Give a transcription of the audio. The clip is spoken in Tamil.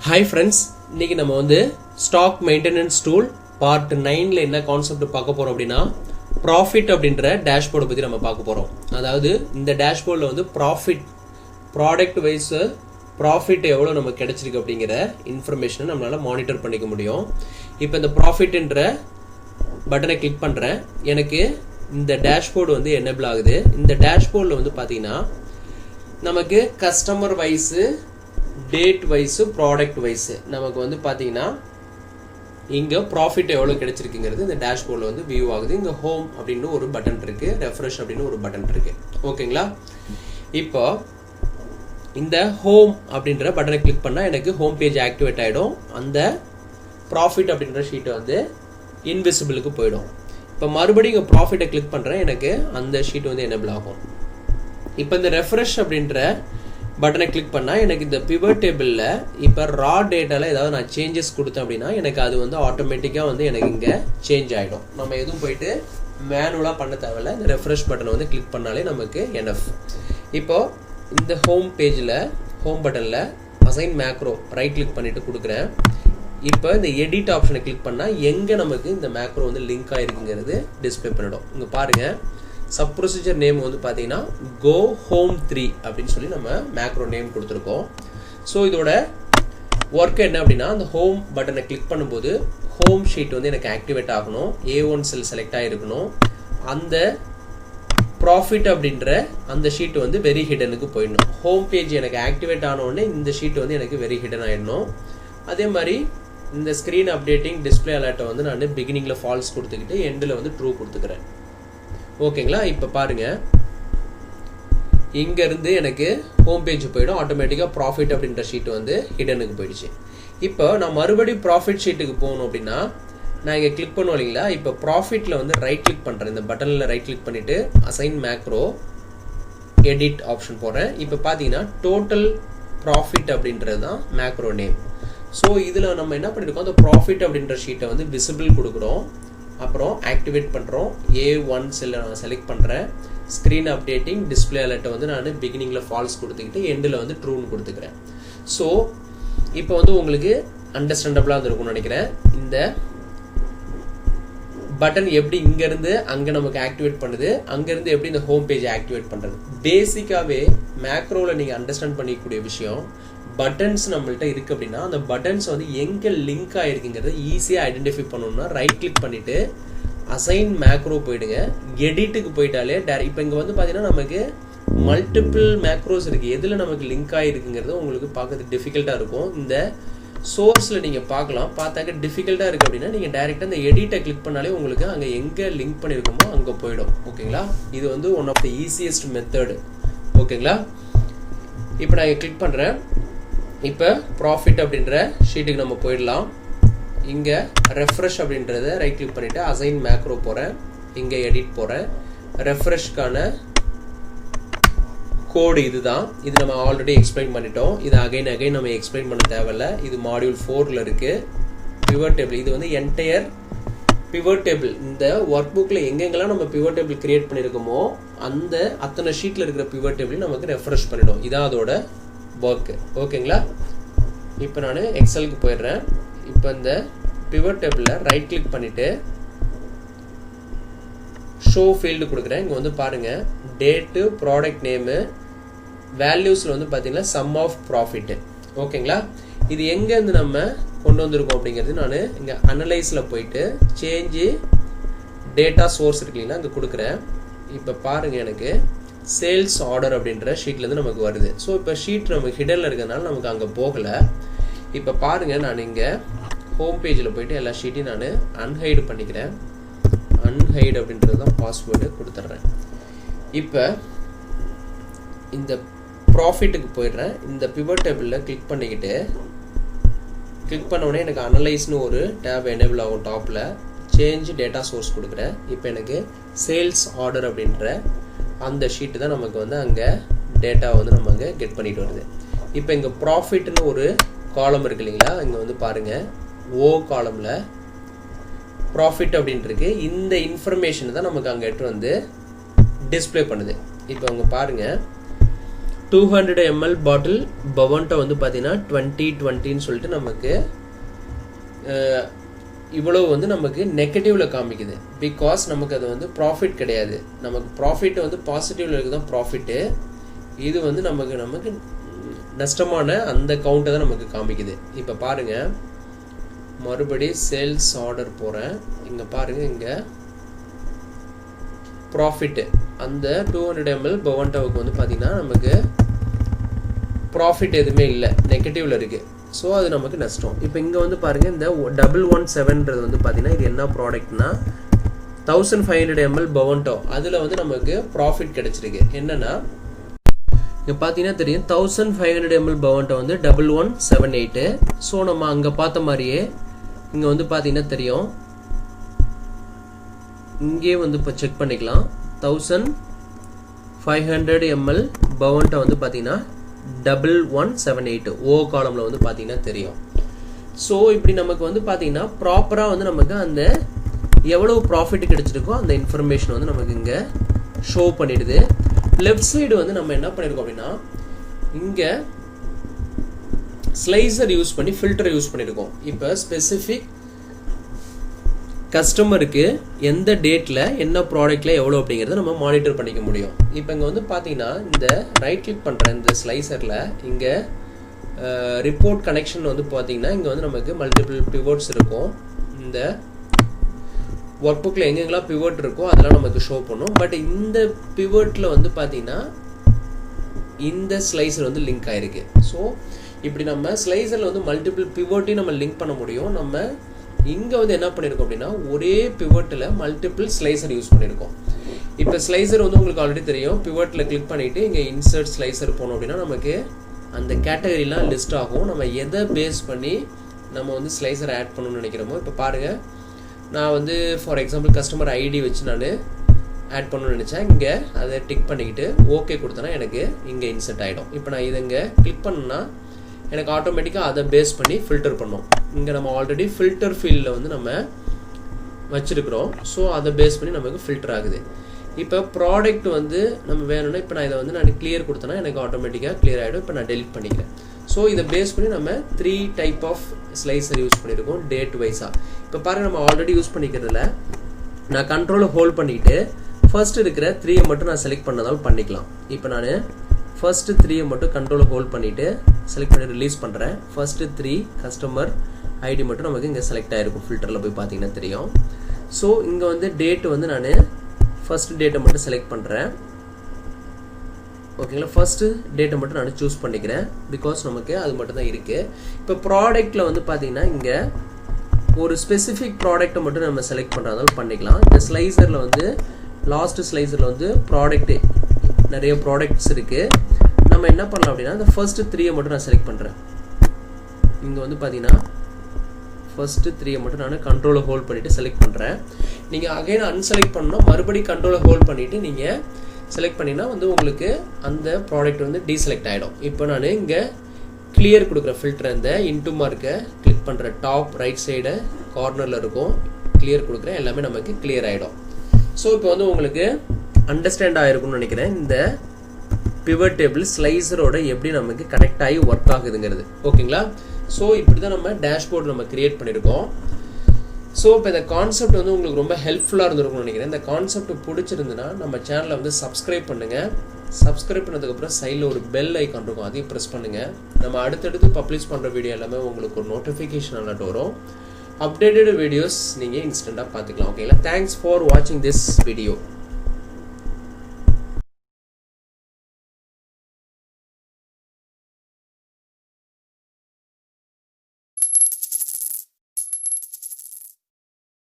Hi friends, இன்னைக்கு நம்ம வந்து ஸ்டாக் மெயின்டெனன்ஸ் டூல் பார்ட் 9ல என்ன கான்செப்ட் பார்க்க போறோம் அப்படின்னா ப்ராஃபிட் அப்படின்ற டேஷ்போர்டை பத்தி நம்ம பார்க்க போறோம். அதாவது இந்த டேஷ்போர்ட்ல வந்து ப்ராடக்ட் வைஸ் ப்ராஃபிட் எவ்வளவு நமக்கு கிடைச்சிருக்கு அப்படிங்கிற இன்ஃபர்மேஷனை நம்மளால மானிட்டர் பண்ணிக்க முடியும். இப்போ இந்த ப்ராஃபிட்ன்ற பட்டனை கிளிக் பண்றேன். எனக்கு இந்த டேஷ்போர்டு வந்து எனேபிள் ஆகுது. இந்த டேஷ்போர்ட்ல வந்து பாத்தீங்கன்னா நமக்கு customer wise, date wise, product wise நமக்கு வந்து பாத்தீங்கன்னா இங்க ப்ராஃபிட் எவ்வளவு கிடைச்சிருக்குங்கிறது இந்த டேஷ்போர்ட்ல வந்து வியூ ஆகுது. இங்க ஹோம் அப்படின்னு ஒரு பட்டன் இருக்கு, ரெஃப்ரெஷ் அப்படின்னு ஒரு பட்டன் இருக்கு. ஓகேங்களா? இப்போ இந்த ஹோம் அப்படின்ற பட்டனை கிளிக் பண்ணா எனக்கு ஹோம் பேஜ் ஆக்டிவேட் ஆயிடும். அந்த ப்ராஃபிட் அப்படின்ற ஷீட் வந்து இன்விசிபிளுக்கு போயிடும். இப்போ மறுபடியும் இங்க ப்ராஃபிட்டை கிளிக் பண்றேன், எனக்கு அந்த ஷீட் வந்து எனேபிள் ஆகும். இப்போ இந்த ரெஃப்ரெஷ் அப்படின்ற பட்டனை கிளிக் பண்ணா எனக்கு இந்த பிவட் டேபிள்ல இப்போ ரா டேட்டால ஏதாவது நான் சேஞ்சஸ் கொடுத்தேன் அப்படின்னா எனக்கு அது வந்து ஆட்டோமேட்டிக்கா வந்து எனக்கு இங்க சேஞ்ச் ஆயிடும். நம்ம எதுவும் போயிட்டு மேனுவலா பண்ண தேவையில்ல. இந்த ரெஃப்ரெஷ் பட்டனை வந்து கிளிக் பண்ணாலே நமக்கு எனஃப். இப்போ இந்த ஹோம் பேஜ்ல ஹோம் பட்டன்ல அசைன் மேக்ரோ ரைட் கிளிக் பண்ணிட்டு கொடுக்குறேன். இப்போ இந்த எடிட் ஆப்ஷனை கிளிக் பண்ணா எங்க நமக்கு இந்த மேக்ரோ வந்து லிங்க் ஆயிருக்குங்கிறது டிஸ்பிளே பண்ணிடும். இங்க பாருங்க, சப் ப்ரொசீஜர் நேம் வந்து பாத்தீங்கன்னா கோ ஹோம் 3 அப்படின்னு சொல்லி நம்ம மேக்ரோ நேம் கொடுத்துருக்கோம். ஸோ இதோட ஒர்க் என்ன அப்படின்னா அந்த ஹோம் பட்டனை கிளிக் பண்ணும்போது ஹோம் ஷீட் வந்து எனக்கு ஆக்டிவேட் ஆகணும், A1 செல் செலக்ட் ஆகிருக்கணும், அந்த ப்ராஃபிட் அப்படின்ற அந்த ஷீட் வந்து வெரி ஹிடனுக்கு போயிடணும். ஹோம் பேஜ் எனக்கு ஆக்டிவேட் ஆன உடனே இந்த ஷீட் வந்து எனக்கு வெரி ஹிடன் ஆயிடணும். அதே மாதிரி இந்த ஸ்கிரீன் அப்டேட்டிங் டிஸ்பிளே அலர்ட்டை வந்து நான் பிகினிங்ல ஃபால்ஸ் கொடுத்துக்கிட்டு எண்டில் வந்து ட்ரூ கொடுத்துக்கிறேன். ஓகேங்களா? இப்போ பாருங்க, இங்க இருந்து எனக்கு ஹோம் பேஜ் போயிடும். ஆட்டோமேட்டிக்கா ப்ராஃபிட் அப்படின்ற ஷீட் வந்து ஹிடனுக்கு போயிடுச்சு. இப்போ நான் மறுபடியும் ப்ராஃபிட் ஷீட்டுக்கு போகணும் அப்படின்னா நான் இங்க கிளிக் பண்ணுவோம் இல்லைங்களா? இப்போ ப்ராஃபிட்ல வந்து ரைட் கிளிக் பண்றேன். இந்த பட்டன்ல ரைட் கிளிக் பண்ணிட்டு அசைன் மேக்ரோ எடிட் ஆப்ஷன் போடுறேன். இப்போ பாத்தீங்கன்னா டோட்டல் ப்ராஃபிட் அப்படின்றது தான் மேக்ரோ நேம். ஸோ இதுல நம்ம என்ன பண்ணிருக்கோம், அந்த ப்ராஃபிட் அப்படின்ற ஷீட்டை வந்து விசிபிள் கொடுக்குறோம். அப்புறம் ஆக்டிவேட் பண்றோம். A1 செல்ல நான் செலக்ட் பண்றேன். ஸ்கிரீன் அப்டேட்டிங் டிஸ்பிளே அலர்ட்டை வந்து நான் பிகினிங்ல ஃபால்ஸ் கொடுத்துக்கிட்டு எண்டில் வந்து ட்ரூன்னு கொடுத்துக்கிறேன். ஸோ இப்போ வந்து உங்களுக்கு அண்டர்ஸ்டாண்டபிளா இருக்கும்னு நினைக்கிறேன். இந்த பட்டன் எப்படி இங்க இருந்து அங்க நமக்கு ஆக்டிவேட் பண்ணுது, அங்க இருந்து எப்படி இந்த ஹோம் பேஜ் ஆக்டிவேட் பண்றது. பேசிக்காவே மேக்ரோல நீங்க அண்டர்ஸ்டாண்ட் பண்ணிக்கக்கூடிய விஷயம், பட்டன்ஸ் நம்மள்ட்ட இருக்கு அப்படின்னா அந்த பட்டன்ஸ் வந்து எங்க லிங்க் ஆயிருக்குங்கிறத ஈஸியா ஐடென்டிஃபை பண்ணணும்னா ரைட் கிளிக் பண்ணிட்டு அசைன் மேக்ரோ போயிடுங்க. எடிட்டுக்கு போயிட்டாலே இப்போ இங்க வந்து பாத்தீங்கன்னா நமக்கு மல்டிபிள் மேக்ரோஸ் இருக்கு. எதுல நமக்கு லிங்க் ஆயிருக்குங்கிறது உங்களுக்கு பார்க்கறது டிஃபிகல்ட்டா இருக்கும். இந்த சோர்ஸ்ல நீங்க பார்க்கலாம். பார்த்தாக்க டிஃபிகல்ட்டா இருக்கு அப்படின்னா நீங்க டைரக்டா இந்த எடிட்டை கிளிக் பண்ணாலே உங்களுக்கு அங்க எங்க லிங்க் பண்ணிருக்கோமோ அங்க போயிடும். ஓகேங்களா? இது வந்து one of the easiest method. ஓகேங்களா? இப்போ நான் இங்க கிளிக் பண்றேன். இப்போ ப்ராஃபிட் அப்படின்ற ஷீட்டுக்கு நம்ம போயிடலாம். இங்க ரெஃப்ரெஷ் அப்படின்றத ரைட் கிளிக் பண்ணிட்டு அசைன் மேக்ரோ போறேன். இங்க எடிட் போறேன். ரெஃப்ரெஷ்க்கான கோடு இதுதான். இது நம்ம ஆல்ரெடி எக்ஸ்பிளைன் பண்ணிட்டோம். இது அகைன் நம்ம எக்ஸ்பிளைன் பண்ண தேவையில்ல. இது மாடியூல் 4ல இருக்கு. பிவட் டேபிள், இது வந்து என்டையர் பிவட் டேபிள். இந்த ஒர்க் புக்ல எங்கெங்கெல்லாம் நம்ம பிவட் டேபிள் கிரியேட் பண்ணிருக்கோமோ அந்த அத்தனை ஷீட்ல இருக்கிற பிவட் டேபிள் நமக்கு ரெஃப்ரெஷ் பண்ணிடும். இதான் அதோட ஒர்க். ஓகேங்களா? இப்போ நான் எக்ஸலுக்கு போயிடுறேன். இப்போ இந்த பிவட் டேபிள்ல ரைட் கிளிக் பண்ணிட்டு ஷோ ஃபீல்டு கொடுக்குறேன். இங்க வந்து பாருங்க, டேட்டு, ப்ராடக்ட் நேமு, வேல்யூஸ்ல வந்து பாத்தீங்கன்னா சம் ஆஃப் ப்ராஃபிட். ஓகேங்களா? இது எங்க இருந்து நம்ம கொண்டு வந்திருக்கோம் அப்படிங்கிறது நான் இங்க அனலைஸ்ல போயிட்டு சேஞ்ச் டேட்டா சோர்ஸ் இருக்கு இல்லைங்களா, அங்க கொடுக்குறேன். இப்போ பாருங்க, எனக்கு சேல்ஸ் ஆர்டர் அப்படின்ற ஷீட்ல இருந்து நமக்கு வருது. ஸோ இப்போ ஷீட் நமக்கு ஹிடன்ல இருக்கிறதுனால நமக்கு அங்க போகல. இப்போ பாருங்க, நான் இங்க ஹோம் பேஜ்ல போயிட்டு எல்லா ஷீட்டையும் நான் அன்ஹைடு பண்ணிக்கிறேன். அன்ஹைடு அப்படின்றது தான் பாஸ்வேர்டு கொடுத்துட்றேன். இப்போ இந்த ப்ராஃபிட்டுக்கு போயிடுறேன். இந்த பிவட் டேபிள்ல கிளிக் பண்ணிக்கிட்டு கிளிக் பண்ண உடனே எனக்கு அனலைஸ்னு ஒரு டேப் எனேபிள் ஆகும். டாப்ல சேஞ்ச் டேட்டா சோர்ஸ் கொடுக்குறேன். இப்போ எனக்கு சேல்ஸ் ஆர்டர் அப்படின்ற அந்த ஷீட்டு தான் நமக்கு வந்து அங்க டேட்டா வந்து நம்ம அங்க கெட் பண்ணிட்டு வருது. இப்போ இங்க ப்ராஃபிட்னு ஒரு காலம் இருக்கு இல்லைங்களா, இங்க வந்து பாருங்க ஓ காலம்ல ப்ராஃபிட் அப்படின்னு இருக்கு. இந்த இன்ஃபர்மேஷன் தான் நமக்கு அங்க எடுத்து வந்து டிஸ்பிளே பண்ணுது. இப்போ அவங்க பாருங்க, 200 ml பாட்டில் பவன்டோ வந்து பார்த்தீங்கன்னா 2020ன்னு சொல்லிட்டு நமக்கு இவ்வளோ வந்து நமக்கு நெகட்டிவில் காமிக்குது. பிகாஸ் நமக்கு அது வந்து ப்ராஃபிட் கிடையாது. நமக்கு ப்ராஃபிட் வந்து பாசிட்டிவில் இருக்குது தான் ப்ராஃபிட்டு. இது வந்து நமக்கு நஷ்டமான அந்த கவுண்ட்டை தான் நமக்கு காமிக்குது. இப்போ பாருங்கள், மறுபடி சேல்ஸ் ஆர்டர் போகிறேன். இங்கே பாருங்கள், இங்கே ப்ராஃபிட்டு அந்த 200 ml பவன்டோவுக்கு வந்து பார்த்திங்கன்னா நமக்கு ப்ராஃபிட் எதுவுமே இல்லை, நெகட்டிவில் இருக்குது. ஸோ அது நமக்கு நஷ்டம். இப்போ இங்கே வந்து பாருங்கள், இந்த 117ன்றது வந்து பார்த்திங்கன்னா இது என்ன ப்ராடக்ட்னா 1500 ml பவன்டோ. அதில் வந்து நமக்கு ப்ராஃபிட் கிடச்சிருக்கு. என்னென்னா இங்கே பார்த்தீங்கன்னா தெரியும் 1500 ml பவன்டோ வந்து 1178. ஸோ நம்ம அங்கே பார்த்த மாதிரியே இங்கே வந்து பார்த்தீங்கன்னா தெரியும், இங்கே வந்து இப்போ செக் பண்ணிக்கலாம். 1500 ml பவன்டோ வந்து பார்த்தீங்கன்னா 1178 ஓ காலமில் வந்து பார்த்தீங்கன்னா தெரியும். ஸோ இப்படி நமக்கு வந்து பார்த்தீங்கன்னா ப்ராப்பராக வந்து நமக்கு அந்த எவ்வளோ ப்ராஃபிட் கிடைச்சிருக்கோ அந்த இன்ஃபர்மேஷன் வந்து நமக்கு இங்கே ஷோ பண்ணிடுது. லெஃப்ட் சைடு வந்து நம்ம என்ன பண்ணியிருக்கோம் அப்படின்னா, இங்கே ஸ்லைசர் யூஸ் பண்ணி ஃபில்டர் யூஸ் பண்ணியிருக்கோம். இப்போ ஸ்பெசிஃபிக் கஸ்டமருக்கு எந்த டேட்டில் என்ன ப்ராடக்டில் எவ்வளோ அப்படிங்கிறத நம்ம மானிட்டர் பண்ணிக்க முடியும். இப்போ இங்கே வந்து பார்த்தீங்கன்னா இந்த ரைட் கிளிக் பண்ணுற இந்த ஸ்லைசரில் இங்கே ரிப்போர்ட் கனெக்ஷன் வந்து பார்த்தீங்கன்னா இங்கே வந்து நமக்கு மல்டிபிள் பிவோட்ஸ் இருக்கும். இந்த ஒர்க் புக்கில் எங்கெங்கெல்லாம் பிவோட் இருக்கோ அதெல்லாம் நமக்கு ஷோ பண்ணும். பட் இந்த பிவோட்டில் வந்து பார்த்தீங்கன்னா இந்த ஸ்லைசர் வந்து லிங்க் ஆகிருக்கு. ஸோ இப்படி நம்ம ஸ்லைசரில் வந்து மல்டிபிள் பிவோட்டையும் நம்ம லிங்க் பண்ண முடியும். நம்ம இங்கே வந்து என்ன பண்ணியிருக்கோம் அப்படின்னா ஒரே பிவோட்டில் மல்டிபிள் ஸ்லைசர் யூஸ் பண்ணியிருக்கோம். இப்போ ஸ்லைசர் வந்து உங்களுக்கு ஆல்ரெடி தெரியும். பிவோட்டில் கிளிக் பண்ணிவிட்டு இங்கே இன்சர்ட் ஸ்லைசர் போனோம் அப்படின்னா நமக்கு அந்த கேட்டகரிலாம் லிஸ்ட் ஆகும். நம்ம எதை பேஸ் பண்ணி நம்ம வந்து ஸ்லைசர் ஆட் பண்ணணும்னு நினைக்கிறோமோ. இப்போ பாருங்கள், நான் வந்து ஃபார் எக்ஸாம்பிள் கஸ்டமர் ஐடி வச்சு நான் ஆட் பண்ணணும்னு நினச்சேன். இங்கே அதை டிக் பண்ணிக்கிட்டு ஓகே கொடுத்தேன்னா எனக்கு இங்கே இன்சர்ட் ஆகிடும். இப்போ நான் இதை இங்கே கிளிக் பண்ணேன்னா எனக்கு ஆட்டோமேட்டிக்காக அதை பேஸ் பண்ணி ஃபில்டர் பண்ணோம். இங்கே நம்ம ஆல்ரெடி ஃபில்டர் ஃபீல்டில் வந்து நம்ம வச்சுருக்கிறோம். ஸோ அதை பேஸ் பண்ணி நமக்கு ஃபில்டர் ஆகுது. இப்போ ப்ராடக்ட் வந்து நம்ம வேணும்னா இப்போ நான் இதை வந்து நான் கிளியர் கொடுத்தேன்னா எனக்கு ஆட்டோமேட்டிக்காக கிளியர் ஆகிடும். இப்போ நான் டெலிட் பண்ணிக்கிறேன். ஸோ இதை பேஸ் பண்ணி நம்ம 3 டைப் ஆஃப் ஸ்லைசர் யூஸ் பண்ணியிருக்கோம் டேட் வைஸாக. இப்போ பாருங்கள், நம்ம ஆல்ரெடி யூஸ் பண்ணிக்கிறதுல நான் கண்ட்ரோலை ஹோல்ட் பண்ணிவிட்டு ஃபர்ஸ்ட் இருக்கிற 3 மட்டும் நான் செலக்ட் பண்ணதாலும் பண்ணிக்கலாம். இப்போ நான் ஃபர்ஸ்ட் 3 மட்டும் கண்ட்ரோலை ஹோல்ட் பண்ணிவிட்டு செலக்ட் பண்ணி ரிலீஸ் பண்ணுறேன். ஃபர்ஸ்ட் 3 கஸ்டமர் ஐடி மட்டும் நமக்கு இங்கே செலக்ட் ஆகிருக்கும். ஃபில்டரில் போய் பார்த்தீங்கன்னா தெரியும். ஸோ இங்கே வந்து டேட்டு வந்து நான் ஃபர்ஸ்ட் டேட்டை மட்டும் செலக்ட் பண்ணுறேன். ஓகேங்களா, ஃபர்ஸ்ட் டேட்டை மட்டும் நான் சூஸ் பண்ணிக்கிறேன். பிகாஸ் நமக்கு அது மட்டும் தான் இருக்குது. இப்போ ப்ராடக்ட்டில் வந்து பார்த்தீங்கன்னா இங்கே ஒரு ஸ்பெசிஃபிக் ப்ராடக்ட்டை மட்டும் நம்ம செலக்ட் பண்ணுறதாலும் பண்ணிக்கலாம். இந்த ஸ்லைசரில் வந்து லாஸ்ட் ஸ்லைசரில் வந்து ப்ராடக்ட்டு நிறைய ப்ராடக்ட்ஸ் இருக்குது. நம்ம என்ன பண்ணலாம் அப்படின்னா இந்த ஃபர்ஸ்ட் 3 மட்டும் நான் செலக்ட் பண்ணுறேன். இங்கே வந்து பார்த்தீங்கன்னா ஃபர்ஸ்ட் 3 மட்டும் நான் கண்ட்ரோலை ஹோல்ட் பண்ணிவிட்டு செலக்ட் பண்ணுறேன். நீங்கள் அகைன் அன்செலக்ட் பண்ணணும், மறுபடியும் கண்ட்ரோலை ஹோல்ட் பண்ணிவிட்டு நீங்கள் செலக்ட் பண்ணிங்கன்னா வந்து உங்களுக்கு அந்த ப்ராடக்ட் வந்து டீசெலக்ட் ஆகிடும். இப்போ நான் இங்கே கிளியர் கொடுக்குற ஃபில்டர் இந்த இன்டூ மார்க்கை கிளிக் பண்ணுற டாப் ரைட் சைடு கார்னரில் இருக்கும். கிளியர் கொடுக்குறேன், எல்லாமே நமக்கு கிளியர் ஆகிடும். ஸோ இப்போ வந்து உங்களுக்கு அண்டர்ஸ்டாண்ட் ஆகிருக்கும்னு நினைக்கிறேன் இந்த பிவட் டேபிள் ஸ்லைசரோட எப்படி நமக்கு கனெக்ட் ஆகி ஒர்க் ஆகுதுங்கிறது. ஓகேங்களா, ஸோ இப்படி தான் நம்ம டேஷ்போர்ட் நம்ம கிரியேட் பண்ணியிருக்கோம். ஸோ இப்போ இந்த கான்செப்ட் வந்து உங்களுக்கு ரொம்ப ஹெல்ப்ஃபுல்லாக இருந்திருக்கும்னு நினைக்கிறேன். இந்த கான்செப்ட் பிடிச்சிருந்துன்னா நம்ம சேனலை வந்து சப்ஸ்கிரைப் பண்ணுங்கள். சப்ஸ்கிரைப் பண்ணதுக்கப்புறம் சைடில் ஒரு பெல் ஐக்கான் இருக்கும், அதையும் ப்ரெஸ் பண்ணுங்கள். நம்ம அடுத்தடுத்து பப்ளிஷ் பண்ணுற வீடியோ எல்லாமே உங்களுக்கு ஒரு நோட்டிஃபிகேஷன் அலர்ட் வரும். அப்டேட்டட் வீடியோஸ் நீங்கள் இன்ஸ்டண்ட்டாக பார்த்துக்கலாம். ஓகேங்களா, தேங்க்ஸ் ஃபார் வாட்சிங் திஸ் வீடியோ.